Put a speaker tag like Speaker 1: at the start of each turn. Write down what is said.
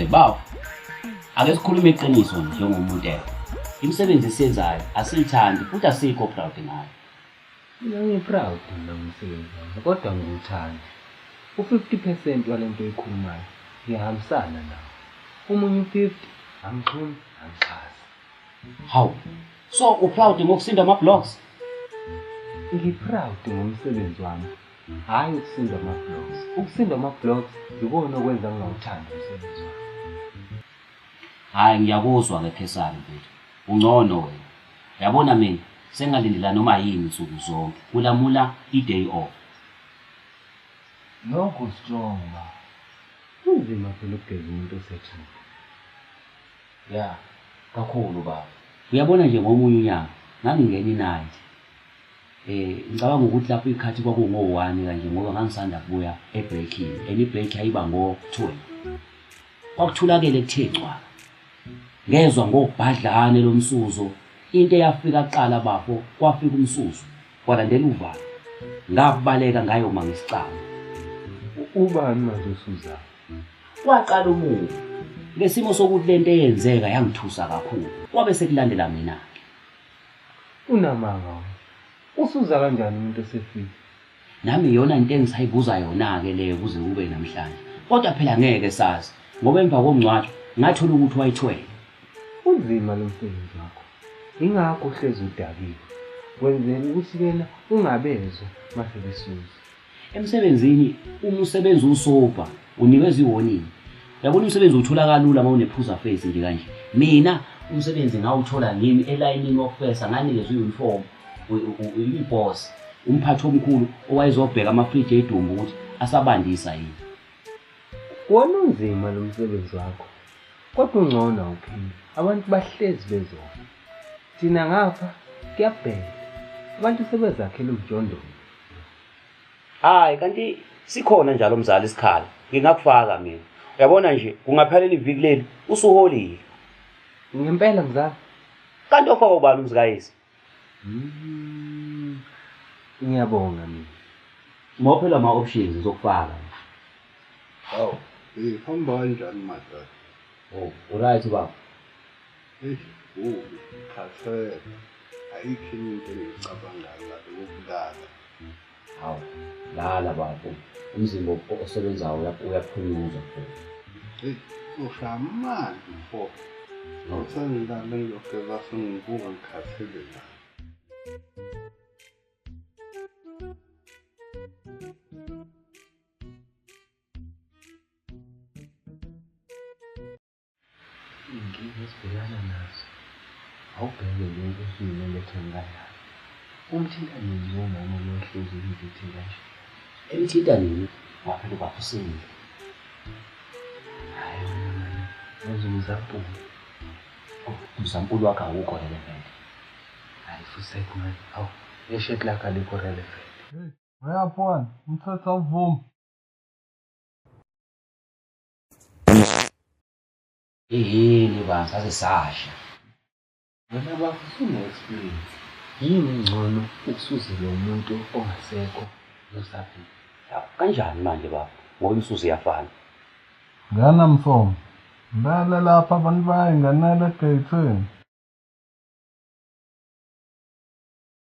Speaker 1: Bawo. Ake sikhulume iqiniso njengomuntu ekho. Imisebenzi esiyenzayo asiyithandi futhi asikho proud ngayo.
Speaker 2: Mina ngiproud ngomsebenzi wami kodwa ngiwuthanda. U50% walento ekhulumayo ngiyahambisana nawo. Umunye u50 angixhumi angixhasi.
Speaker 1: Hawu. So uproud ngokusinda ama-blogs?
Speaker 2: Ngiproud ngomsebenzi wami. Hayi ukusinda ama-blogs. Ukusinda ama-blogs yikona okwenza ngingawuthandi umsebenzi wami.
Speaker 1: Hayi ngiyakuzwa ngephesana mfethu. Ungcono wena. Yabona mina sengalindela noma yini insuku zonke. Kulamula i-day off.
Speaker 2: Lokho strong ba. Kunzima phela ukugeza umuntu osethini.
Speaker 1: Ya, kakhulu baba. Uyabona nje ngomunye unyaka ngangingena i-night. Ngicabanga ukuthi lapho ikhathi kwakungo-1 kanje ngoba ngangisanda kubuya ebreakini. I-break yayiba ngo-12. Kwakuthulakele kuthe cwaka. Ngezwe ngokubhadlane lomsuzo. Into eyafika kuqala bafo kwafika umsuzo. Kwalandela uvalo. Ngakubaleka ngayo mangisicaba.
Speaker 2: Ubani manje usuza?
Speaker 1: Waqala umuvu. Ngesimo sokuthi lento eyenzeka yangithusa kakhulu. Kwabe sekulandela mina.
Speaker 2: Unamanga. Usuza kanjani umuntu osefile?
Speaker 1: Nami yona into engisayibuza yona ke leyo kuze kube namhlanje. Kodwa phela ngeke sazi ngoba emva komncwatsho ngathola ukuthi wayithwele.
Speaker 2: Unzima lo msebenzi wakho. Ingakho uhlezi udabile. Wenzeni ukuthi kena ungabezwa mase besuza.
Speaker 1: Emsebenzini umsebenzi usopa unikeza iwarning. Yabona umsebenzi uthola kalula uma unephuza face nje kanje. Mina umsebenzi ngawuthola ngimi elayinini ofesa nganikezwe uniform uyiboss umphathi omkhulu owayezobheka ama-fridge edumbu ukuthi asabandisa yini.
Speaker 2: Wona unzima lo msebenzi wakho. Kodwa ungcono awuphili. Abantu bahlezi bezona. Thina ngapha kuyabheka. Abantu sebezakhela umjondolo.
Speaker 1: Hayi kanti sikhona njalo umzali isikhala. Ngingakufaka mina. Uyabona nje kungaphelela iviki leli usuholile.
Speaker 2: Ngempela mzala.
Speaker 1: Kanti ofaka ubani umzikayisi?
Speaker 2: Ngiyabonga mina.
Speaker 1: Mophela ama-options zokufaka.
Speaker 3: Hawu, ihamba kanjani madala?
Speaker 1: Right baba.
Speaker 3: Khasela. Ayikho enye into engiyicabangayo ngale kokulala.
Speaker 1: Hawu, lala bafo. Umzimba osebenzayo uyaphunyuzwa futhi.
Speaker 3: Ushamani mfo. Awusangilala ngiyogeza sengibuka ngikhathele la.
Speaker 2: Inkinga esibhekana nazo. Awubheke lonke usimo letheni kanjani. Umthinta nini umama lohlezi ukuthi kanje.
Speaker 1: Emthinta nini? Waphela bafusile.
Speaker 2: Hayi mama. Uzumzampulu.
Speaker 1: Umzampulu wakhe awukho relevant.
Speaker 2: Hayi futhi manje. Awu, yesheti lakhe alikho relevant.
Speaker 3: Hey, uyapho umthetho awuvumi.
Speaker 1: Yini bangaze sasha.
Speaker 2: Wena bafuna experience. Yini ngcono ukusuzela umuntu ongasekho nosaphila.
Speaker 1: Kanjani manje baba? Ngoba imisuzi iyafana.
Speaker 3: Ngana mfomo. Lala lapha abantu bayinganela egeyithini.